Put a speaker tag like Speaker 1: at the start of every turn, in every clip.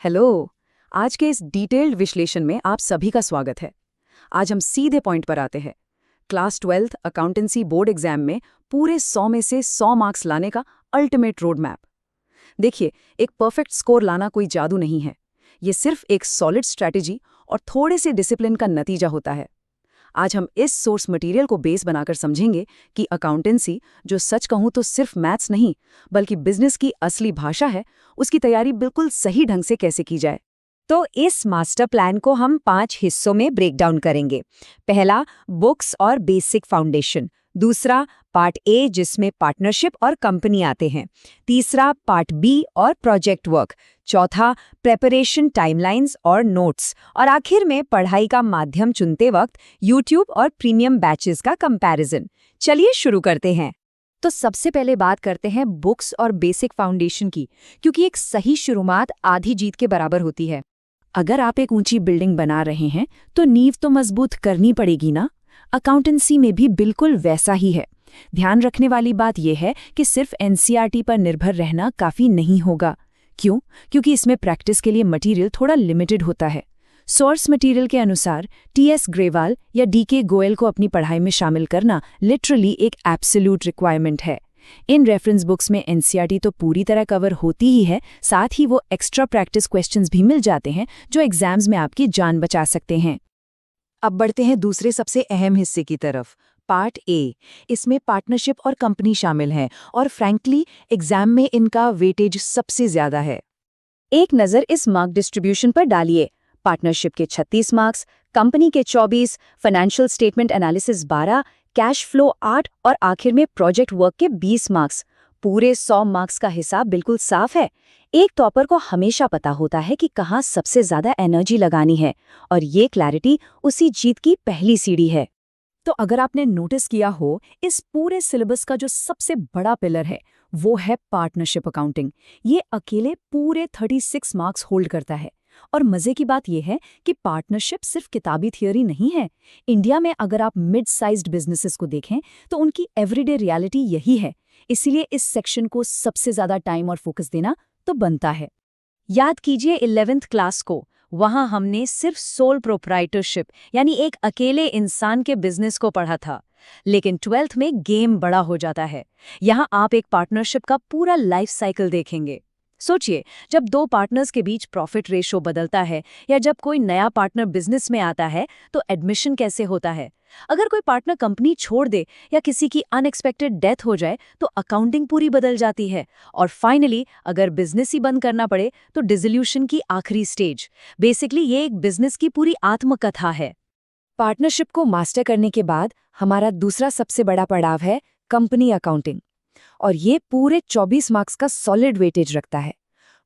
Speaker 1: Hello. आज के इस डिटेल्ड विश्लेषण में आप सभी का स्वागत है। आज हम सीधे पॉइंट पर आते हैं। Class 12th accountancy board exam में पूरे 100 में से 100 मार्क्स लाने का अल्टीमेट रोड मैप। देखिए, एक परफेक्ट स्कोर लाना कोई जादू नहीं है। ये सिर्फ एक सॉलिड स्ट्रैटेजी और थोड़े से डिसिप्लिन का नतीजा होता है। आज हम इस सोर्स मटेरियल को बेस बनाकर समझेंगे कि अकाउंटेंसी, जो सच कहूं तो सिर्फ मैथ्स नहीं बल्कि बिजनेस की असली भाषा है, उसकी तैयारी बिल्कुल सही ढंग से कैसे की जाए।
Speaker 2: तो इस मास्टर प्लान को हम 5 हिस्सों में ब्रेक डाउन करेंगे। पहला, बुक्स और बेसिक फाउंडेशन। दूसरा, पार्ट ए जिसमें पार्टनरशिप और कंपनी आते हैं। तीसरा, पार्ट बी और प्रोजेक्ट वर्क। चौथा, प्रेपरेशन, टाइमलाइंस और नोट्स। और आखिर में पढ़ाई का माध्यम चुनते वक्त यूट्यूब और प्रीमियम बैचेस का कंपैरिजन। चलिए शुरू करते हैं। तो सबसे पहले बात करते हैं बुक्स और बेसिक फाउंडेशन की, क्योंकि एक सही शुरुआत आधी जीत के बराबर होती है।
Speaker 1: अगर आप एक ऊंची बिल्डिंग बना रहे हैं तो नींव तो मजबूत करनी पड़ेगी ना। अकाउंटेंसी में भी बिल्कुल वैसा ही है। ध्यान रखने वाली बात यह है कि सिर्फ एनसीईआरटी पर निर्भर रहना काफी नहीं होगा। क्यों? क्योंकि इसमें प्रैक्टिस के लिए मटेरियल थोड़ा लिमिटेड होता है। सोर्स मटेरियल के अनुसार टीएस ग्रेवाल या डीके गोयल को अपनी पढ़ाई में शामिल करना लिटरली एक एब्सोल्यूट रिक्वायरमेंट है। इन रेफरेंस बुक्स में एनसीईआरटी तो पूरी तरह कवर होती ही है, साथ ही वो एक्स्ट्रा प्रैक्टिस क्वेश्चंस भी मिल जाते हैं जो एग्जाम्स में आपकी जान बचा सकते हैं। अब बढ़ते हैं दूसरे सबसे अहम हिस्से की तरफ, पार्ट ए। इसमें पार्टनरशिप और कंपनी शामिल हैं और फ्रैंकली एग्जाम में इनका वेटेज सबसे ज्यादा है।
Speaker 2: एक नज़र इस मार्क डिस्ट्रीब्यूशन पर डालिए। पार्टनरशिप के 36 मार्क्स, कंपनी के 24, financial statement analysis 12, cash flow 8 और आखिर में प्रोजेक्ट वर्क के 20 मार्क्स। पूरे 100 मार्क्स का हिसाब बिल्कुल साफ है। एक टॉपर को हमेशा पता होता है कि कहाँ सबसे ज्यादा एनर्जी लगानी है, और ये क्लैरिटी उसी जीत की पहली सीढ़ी है।
Speaker 1: तो अगर आपने नोटिस किया हो, इस पूरे सिलेबस का जो सबसे बड़ा पिलर है वो है पार्टनरशिप अकाउंटिंग। ये अकेले पूरे 36 मार्क्स होल्ड करता है। और मजे की बात यह है कि पार्टनरशिप सिर्फ किताबी थियोरी नहीं है। इंडिया में अगर आप मिड साइज्ड बिजनेसेस को देखें तो उनकी एवरीडे रियलिटी यही है। इसीलिए इस सेक्शन को सबसे ज्यादा टाइम और फोकस देना तो बनता है।
Speaker 2: याद कीजिए 11th क्लास को, वहां हमने सिर्फ सोल प्रोप्राइटरशिप यानी एक अकेले इंसान के बिजनेस को पढ़ा था। लेकिन 12th में गेम बड़ा हो जाता है। यहां आप एक पार्टनरशिप का पूरा लाइफ साइकिल देखेंगे। सोचिए, जब दो पार्टनर्स के बीच प्रॉफिट रेशो बदलता है या जब कोई नया पार्टनर बिजनेस में आता है तो एडमिशन कैसे होता है। अगर कोई पार्टनर कंपनी छोड़ दे या किसी की अनएक्सपेक्टेड डेथ हो जाए तो अकाउंटिंग पूरी बदल जाती है। और फाइनली अगर बिजनेस ही बंद करना पड़े तो डिसोल्यूशन की आखिरी स्टेज। बेसिकली ये एक बिजनेस की पूरी आत्मकथा है।
Speaker 1: पार्टनरशिप को मास्टर करने के बाद हमारा दूसरा सबसे बड़ा पड़ाव है कंपनी अकाउंटिंग, और ये पूरे 24 मार्क्स का सॉलिड वेटेज रखता है।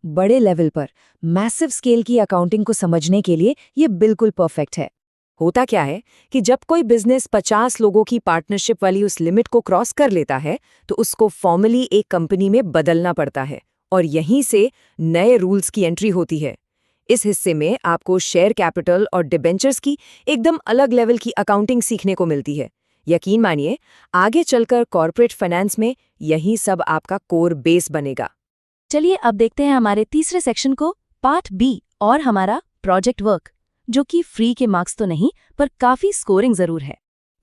Speaker 1: बड़े लेवल पर मैसिव स्केल की अकाउंटिंग को समझने के लिए ये बिल्कुल परफेक्ट है। होता क्या है कि जब कोई बिजनेस 50 लोगों की पार्टनरशिप वाली उस लिमिट को क्रॉस कर लेता है तो उसको फॉर्मली एक कंपनी में बदलना पड़ता है, और यहीं से नए रूल्स की एंट्री होती है। इस हिस्से में आपको शेयर कैपिटल और डिबेंचर्स की एकदम अलग लेवल की अकाउंटिंग सीखने को मिलती है। यकीन मानिए, आगे चलकर कॉर्पोरेट फाइनेंस में यही सब आपका कोर बेस बनेगा।
Speaker 2: चलिए अब देखते हैं हमारे तीसरे सेक्शन को, पार्ट बी और हमारा प्रोजेक्ट वर्क, जो कि फ्री के मार्क्स तो नहीं पर काफी स्कोरिंग जरूर है।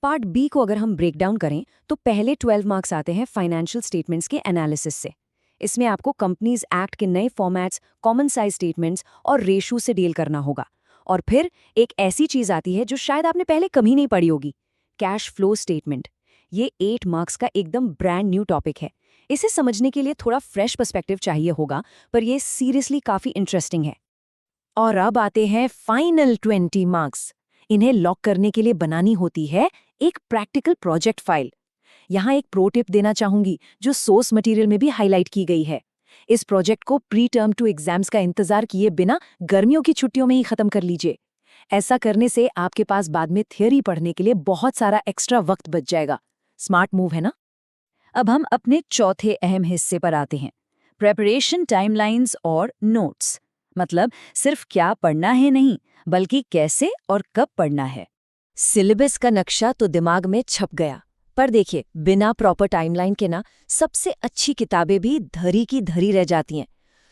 Speaker 1: पार्ट बी को अगर हम ब्रेक डाउन करें तो पहले 12 मार्क्स आते हैं फाइनेंशियल स्टेटमेंट्स के एनालिसिस से। इसमें आपको कंपनीज एक्ट के नए फॉर्मेट्स, कॉमन साइज स्टेटमेंट्स और रेशो से डील करना होगा। और फिर एक ऐसी चीज आती है जो शायद आपने पहले कभी नहीं पढ़ी होगी, कैश फ्लो स्टेटमेंट। ये 8 मार्क्स का एकदम ब्रांड न्यू टॉपिक है। इसे समझने के लिए थोड़ा फ्रेश पर्सपेक्टिव चाहिए होगा, पर यह सीरियसली काफी इंटरेस्टिंग है। और अब आते हैं फाइनल 20 मार्क्स। इन्हें लॉक करने के लिए बनानी होती है एक प्रैक्टिकल प्रोजेक्ट फाइल। यहाँ एक प्रो टिप देना चाहूंगी जो सोर्स मटेरियल में भी हाईलाइट की गई है। इस प्रोजेक्ट को प्री टर्म टू एग्जाम्स का इंतजार किए बिना गर्मियों की छुट्टियों में ही खत्म कर लीजिए। ऐसा करने से आपके पास बाद में थियरी पढ़ने के लिए बहुत सारा एक्स्ट्रा वक्त बच जाएगा। स्मार्ट मूव है ना?
Speaker 2: अब हम अपने चौथे अहम हिस्से पर आते हैं, प्रेपरेशन, टाइमलाइंस और नोट्स। मतलब सिर्फ क्या पढ़ना है नहीं, बल्कि कैसे और कब पढ़ना है।
Speaker 1: सिलेबस का नक्शा तो दिमाग में छप गया, पर देखिए, बिना प्रॉपर टाइमलाइन के ना सबसे अच्छी किताबें भी धरी की धरी रह जाती हैं।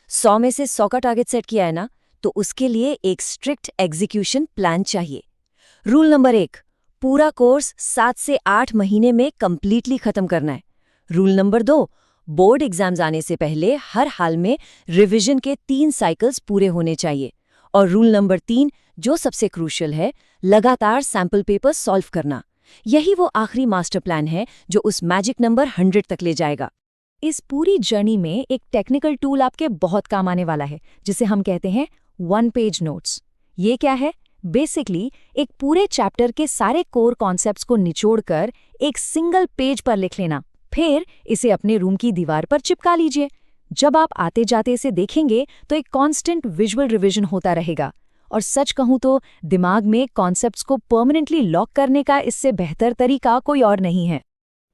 Speaker 1: 100 में से 100 का टारगेट सेट किया है ना, तो उसके लिए एक स्ट्रिक्ट एग्जीक्यूशन प्लान चाहिए। रूल नंबर 1, पूरा कोर्स 7 से 8 महीने में कंप्लीटली खत्म करना है। रूल नंबर 2, बोर्ड एग्जाम्स आने से पहले हर हाल में रिवीजन के 3 साइकिल्स पूरे होने चाहिए। और रूल नंबर 3, जो सबसे क्रूशियल है, लगातार सैंपल पेपर सॉल्व करना। यही वो आखिरी मास्टर प्लान है जो उस मैजिक नंबर 100 तक ले जाएगा।
Speaker 2: इस पूरी जर्नी में एक टेक्निकल टूल आपके बहुत काम आने वाला है, जिसे हम कहते हैं 1 पेज नोट्स। ये क्या है? बेसिकली एक पूरे चैप्टर के सारे कोर कॉन्सेप्ट्स को निचोड़कर एक सिंगल पेज पर लिख लेना, फिर इसे अपने रूम की दीवार पर चिपका लीजिए। जब आप आते जाते इसे देखेंगे तो एक कांस्टेंट विजुअल रिवीजन होता रहेगा। और सच कहूं तो दिमाग में कॉन्सेप्ट्स को परमानेंटली लॉक करने का इससे बेहतर तरीका कोई और नहीं है।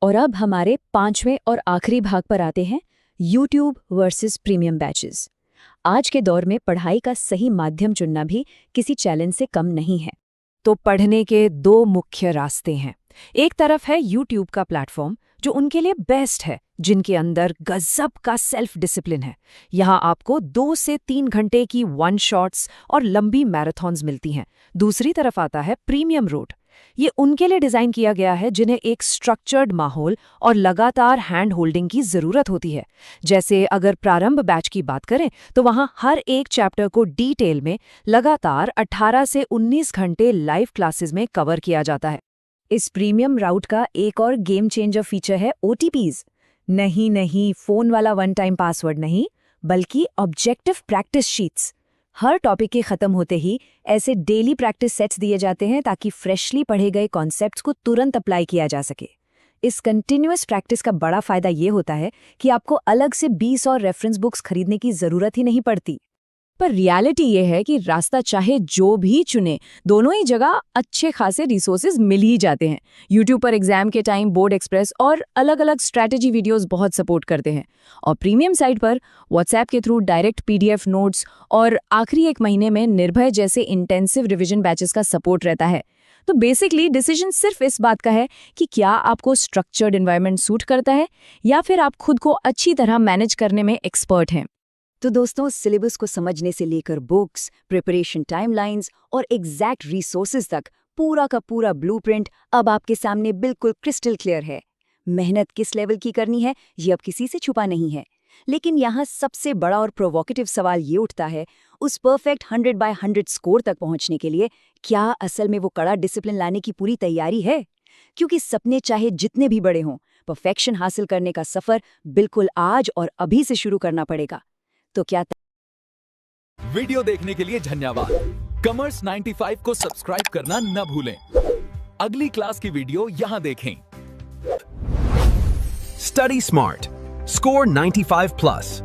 Speaker 2: और अब हमारे 5वें और आखिरी भाग पर आते हैं, यूट्यूब वर्सेस प्रीमियम बैचेस। आज के दौर में पढ़ाई का सही माध्यम चुनना भी किसी चैलेंज से कम नहीं है।
Speaker 1: तो पढ़ने के 2 मुख्य रास्ते हैं। एक तरफ है यूट्यूब का प्लेटफॉर्म, जो उनके लिए बेस्ट है, जिनके अंदर गजब का सेल्फ डिसिप्लिन है। यहाँ आपको 2 से 3 घंटे की 1 शॉट्स और लंबी मैराथन्स मिलती हैं। दूसरी तरफ आता है प्रीमियम रोड। ये उनके लिए डिज़ाइन किया गया है जिन्हें एक स्ट्रक्चर्ड माहौल और लगातार हैंड होल्डिंग की ज़रूरत होती है। जैसे अगर प्रारंभ बैच की बात करें तो वहाँ हर एक चैप्टर को डिटेल में लगातार 18 से 19 घंटे लाइव क्लासेस में कवर किया जाता है।
Speaker 2: इस प्रीमियम राउट का एक और गेम चेंजर फीचर है OTPs। नहीं, फोन वाला 1 टाइम पासवर्ड नहीं, बल्कि ऑब्जेक्टिव प्रैक्टिस शीट्स। हर टॉपिक के खत्म होते ही ऐसे डेली प्रैक्टिस सेट्स दिए जाते हैं ताकि फ्रेशली पढ़े गए कॉन्सेप्ट्स को तुरंत अप्लाई किया जा सके। इस कंटिन्यूअस प्रैक्टिस का बड़ा फायदा ये होता है कि आपको अलग से 20 और रेफरेंस बुक्स खरीदने की जरूरत ही नहीं पड़ती। पर रियलिटी ये है कि रास्ता चाहे जो भी चुने, दोनों ही जगह अच्छे खासे रिसोर्सेज मिल ही जाते हैं। यूट्यूब पर एग्जाम के टाइम बोर्ड एक्सप्रेस और अलग अलग स्ट्रैटेजी वीडियोस बहुत सपोर्ट करते हैं, और प्रीमियम साइट पर व्हाट्सएप के थ्रू डायरेक्ट PDF नोट्स और आखिरी 1 महीने में निर्भय जैसे इंटेंसिव रिविजन बैचेस का सपोर्ट रहता है। तो बेसिकली डिसीजन सिर्फ इस बात का है कि क्या आपको स्ट्रक्चर्ड एनवायरनमेंट सूट करता है या फिर आप खुद को अच्छी तरह मैनेज करने में एक्सपर्ट हैं।
Speaker 1: तो दोस्तों, सिलेबस को समझने से लेकर बुक्स, प्रिपरेशन टाइमलाइंस और एग्जैक्ट रिसोर्सेज तक पूरा का पूरा ब्लूप्रिंट अब आपके सामने बिल्कुल क्रिस्टल क्लियर है। मेहनत किस लेवल की करनी है ये अब किसी से छुपा नहीं है। लेकिन यहाँ सबसे बड़ा और प्रोवोकेटिव सवाल ये उठता है, उस परफेक्ट 100/100 स्कोर तक पहुँचने के लिए क्या असल में वो कड़ा डिसिप्लिन लाने की पूरी तैयारी है? क्योंकि सपने चाहे जितने भी बड़े हों, परफेक्शन हासिल करने का सफर बिल्कुल आज और अभी से शुरू करना पड़ेगा। तो क्या
Speaker 3: वीडियो देखने के लिए धन्यवाद। कॉमर्स 95 को सब्सक्राइब करना न भूलें। अगली क्लास की वीडियो यहां देखें।
Speaker 4: Study smart. Score 95+.